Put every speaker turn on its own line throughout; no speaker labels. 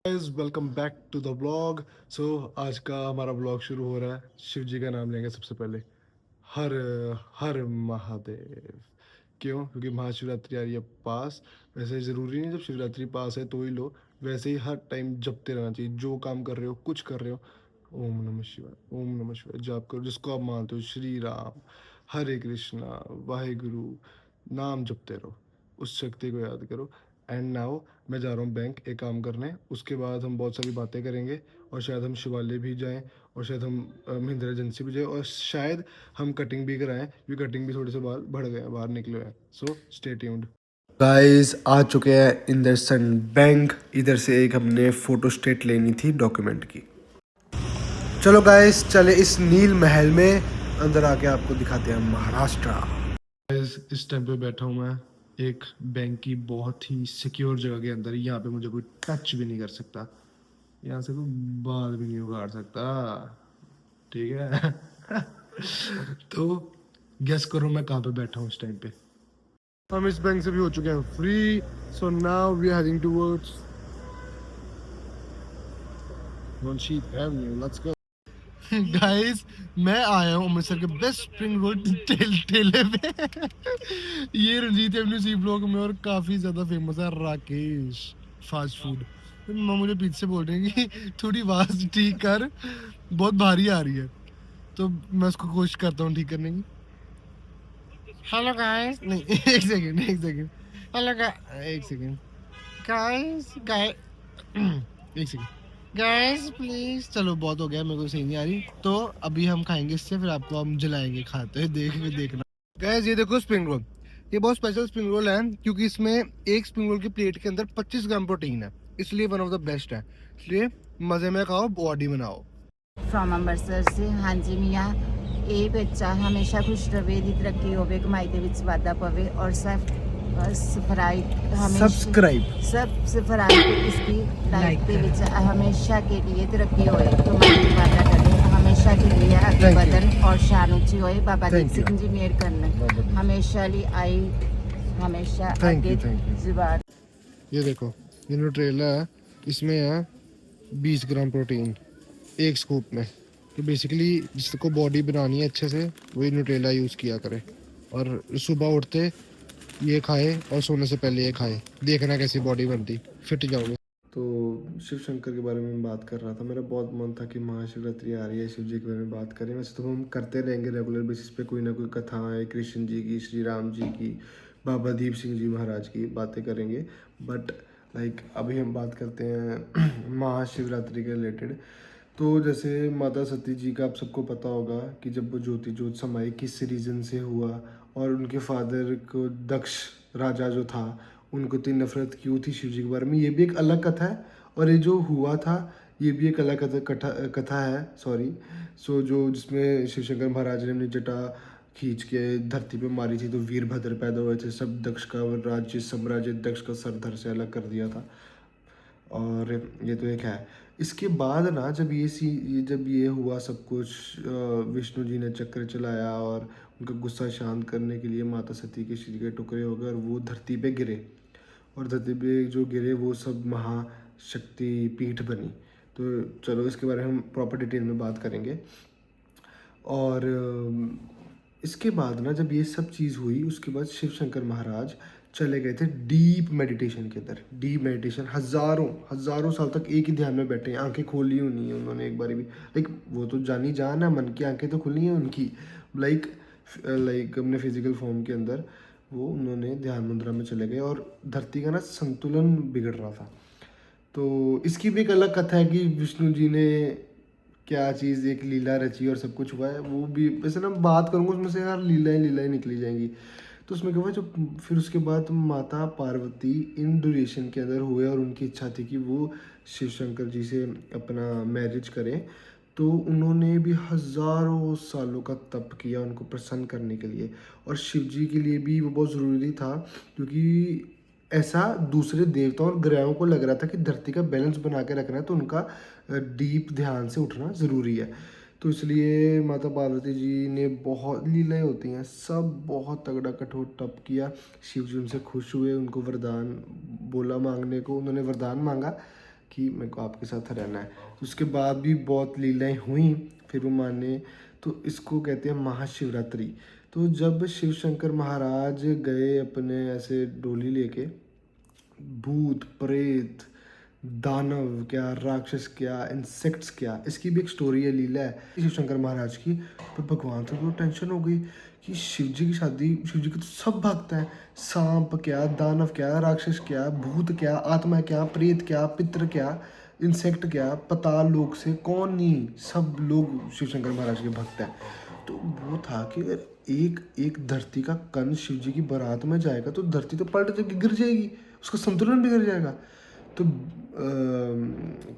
Guys welcome back to the blog. आज का हमारा ब्लॉग शुरू हो रहा है। शिव जी का नाम लेंगे सबसे पहले। हर हर महादेव। क्यों? क्योंकि महाशिवरात्रि आ रही है पास। वैसे ज़रूरी नहीं जब शिवरात्रि पास है तो ही लो, वैसे ही हर टाइम जपते रहना चाहिए। जो काम कर रहे हो, कुछ कर रहे हो, ओम नमः शिवाय, ओम नमः शिवाय जाप करो। जिसको आप मानते हो, श्री राम, हरे कृष्णा, वाहेगुरु, नाम जपते रहो। उस शक्ति को याद करो। एंड नाउ मैं जा रहा हूँ बैंक एक काम करने। उसके बाद हम बहुत सारी बातें करेंगे और शायद हम शिवालय भी जाएं और शायद हम महिंद्रा एजेंसी भी जाएं और शायद हम कटिंग भी कराएं, क्योंकि कटिंग भी थोड़े से बाल बढ़ गए हैं, बाहर निकले हैं। So stay tuned. गाइस आ चुके हैं इंदरसन बैंक। इधर से एक हमने फोटो स्टेट लेनी थी डॉक्यूमेंट की। चलो गाइस, चले इस नील महल में अंदर आके आपको दिखाते हैं महाराष्ट्र। इस टाइम पे बैठा हूँ मैं एक बैंक की बहुत ही सिक्योर जगह के अंदर। यहाँ पे मुझे कोई टच भी नहीं कर सकता, यहाँ से कोई बाल भी नहीं उखाड़ सकता। ठीक है। तो गेस करो मैं कहाँ पे बैठा हूँ इस टाइम पे। हम इस बैंक से भी हो चुके हैं free. So now we are heading towards मुंशीप एवेन्यू। Let's go. गाइस, मैं आया हूँ अमृतसर के बेस्ट स्प्रिंग रोल ठेले पे। ये रंजीत एवेन्यू सी ब्लॉक में और काफी ज्यादा फेमस है राकेश फास्ट फूड। मामा मुझे पीछे से बोल रहे हैं कि थोड़ी आवाज ठीक कर, बहुत भारी आ रही है। तो मैं उसको कोशिश करता हूँ ठीक करने की। हेलो गाइस, नहीं एक सेकंड एक सेकंड। हेलो एक सेकंड गाइस एक सेकंड गाइस प्लीज। चलो बहुत हो गया, मेरे को सही नहीं आ रही। तो अभी हम खाएंगे इससे, फिर आपको हम जलाएंगे खाते हुए, देखना। गाइस ये देखो स्प्रिंग रोल। ये बहुत स्पेशल स्प्रिंग रोल है क्योंकि इसमें एक स्प्रिंग रोल की प्लेट के अंदर 25 ग्राम प्रोटीन है, इसलिए वन ऑफ द बेस्ट है। इसलिए मजे में खाओ, बॉडी बनाओ।
फ्रॉम ਅੰਮ੍ਰਿਤਸਰ से। हाँ जी मियाँ, ਇਹ ਬੱਚਾ ਹਮੇਸ਼ਾ ਖੁਸ਼ ਰਵੇ, ਦੀ ਤਰੱਕੀ ਹੋਵੇ, ਕਮਾਈ ਦੇ ਵਿੱਚ ਵਾਧਾ ਪਵੇ और सब सफराई हमेशा सब सफराई इसकी लाइफ के ਵਿੱਚ हमेशा के लिए तरक्की होए, कमाई में वाधा करे, हमेशा के लिए आगे बढ़न और शान ऊंची होए। बाबा दीप सिंह जी मेहर करना, हमेशा लिए आई, हमेशा आगे जुबान।
ये देखो, ये न्यूट्रेला है, इसमें है 20 ग्राम प्रोटीन एक स्कूप में। तो बेसिकली जिसको बॉडी बनानी है अच्छे से, वही न्यूट्रेला यूज़ किया करे। और सुबह उठते ये खाए और सोने से पहले ये खाए, देखना कैसी बॉडी बनती, फिट जाओगे। तो शिव शंकर के बारे में बात कर रहा था। मेरा बहुत मन था कि महाशिवरात्रि आ रही है, शिव जी के बारे में बात करें। वैसे तो हम करते रहेंगे रेगुलर बेसिस पे, कोई ना कोई कथाएँ कृष्ण जी की, श्री राम जी की, बाबा दीप सिंह जी महाराज की बातें करेंगे। बट अभी हम बात करते हैं महाशिवरात्रि के रिलेटेड। तो जैसे माता सती जी का आप सबको पता होगा कि जब वो ज्योति ज्योत समाई किस रीज़न से हुआ, और उनके फादर को दक्ष राजा जो था, उनको इतनी नफरत क्यों थी शिव जी के बारे में, ये भी एक अलग कथा है। और ये जो हुआ था, ये भी एक अलग कथा है, सॉरी। जो जिसमें शिव शंकर महाराज ने अपनी जटा खींच के धरती पे मारी थी, तो वीरभद्र पैदा हुए थे। सब दक्ष का राज्य साम्राज्य दक्ष का सर धर से अलग कर दिया था। और ये तो एक है। इसके बाद ना जब ये हुआ सब कुछ, विष्णु जी ने चक्र चलाया और उनका गुस्सा शांत करने के लिए माता सती के शरीर के टुकड़े हो गए और वो धरती पे गिरे। और धरती पे जो गिरे वो सब महाशक्ति पीठ बनी। तो चलो इसके बारे में हम प्रॉपर डिटेल में बात करेंगे। और इसके बाद ना जब ये सब चीज़ हुई, उसके बाद शिव शंकर महाराज चले गए थे डीप मेडिटेशन के अंदर। डीप मेडिटेशन, हज़ारों हज़ारों साल तक एक ही ध्यान में बैठे हैं, आंखें खोली हुई नहीं है उन्होंने एक बारी भी। वो तो जानी जान है, मन की आंखें तो खुली हैं उनकी। लाइक अपने फिजिकल फॉर्म के अंदर वो उन्होंने ध्यान मुद्रा में चले गए और धरती का ना संतुलन बिगड़ रहा था। तो इसकी भी एक अलग कथा है कि विष्णु जी ने क्या चीज़ एक लीला रची और सब कुछ हुआ है। वो भी वैसे ना बात करूँगा उसमें से यार लीलाएँ निकली जाएंगी। तो उसमें क्या हुआ, जो फिर उसके बाद माता पार्वती इन ड्यूरेशन के अंदर हुए और उनकी इच्छा थी कि वो शिव शंकर जी से अपना मैरिज करें। तो उन्होंने भी हज़ारों सालों का तप किया उनको प्रसन्न करने के लिए। और शिव जी के लिए भी वो बहुत ज़रूरी था, क्योंकि ऐसा दूसरे देवताओं और ग्रहों को लग रहा था कि धरती का बैलेंस बना के रखना है, तो उनका डीप ध्यान से उठना ज़रूरी है। तो इसलिए माता पार्वती जी ने बहुत लीलाएँ होती हैं, सब बहुत तगड़ा कठोर तप किया। शिव जी उनसे खुश हुए, उनको वरदान बोला मांगने को, उन्होंने वरदान मांगा कि मेरे को आपके साथ रहना है। तो उसके बाद भी बहुत लीलाएं हुई, फिर वो माने। तो इसको कहते हैं महाशिवरात्रि। तो जब शिव शंकर महाराज गए अपने ऐसे डोली लेके, भूत प्रेत दानव क्या, राक्षस क्या, इंसेक्ट्स क्या, इसकी भी एक स्टोरी है, लीला है शिव शंकर महाराज की। तो भगवान को टेंशन हो गई कि शिव जी की शादी, शिव जी के तो सब भक्त हैं, सांप क्या, दानव क्या, राक्षस क्या, भूत क्या, आत्मा क्या, प्रेत क्या, पितर क्या, इंसेक्ट क्या, पताल लोक से कौन नहीं, सब लोग शिव शंकर महाराज के भक्त हैं। तो वो था कि अगर एक एक धरती का कण शिव जी की बारात में जाएगा तो धरती तो पलट जाएगी, गिर जाएगी, उसका संतुलन बिगड़ जाएगा। तो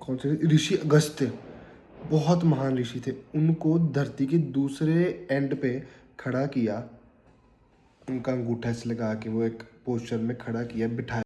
कौन से ऋषि अगस्त्य, बहुत महान ऋषि थे, उनको धरती के दूसरे एंड पे खड़ा किया, उनका अंगूठा से लगा के वो एक पोस्चर में खड़ा किया, बिठाया।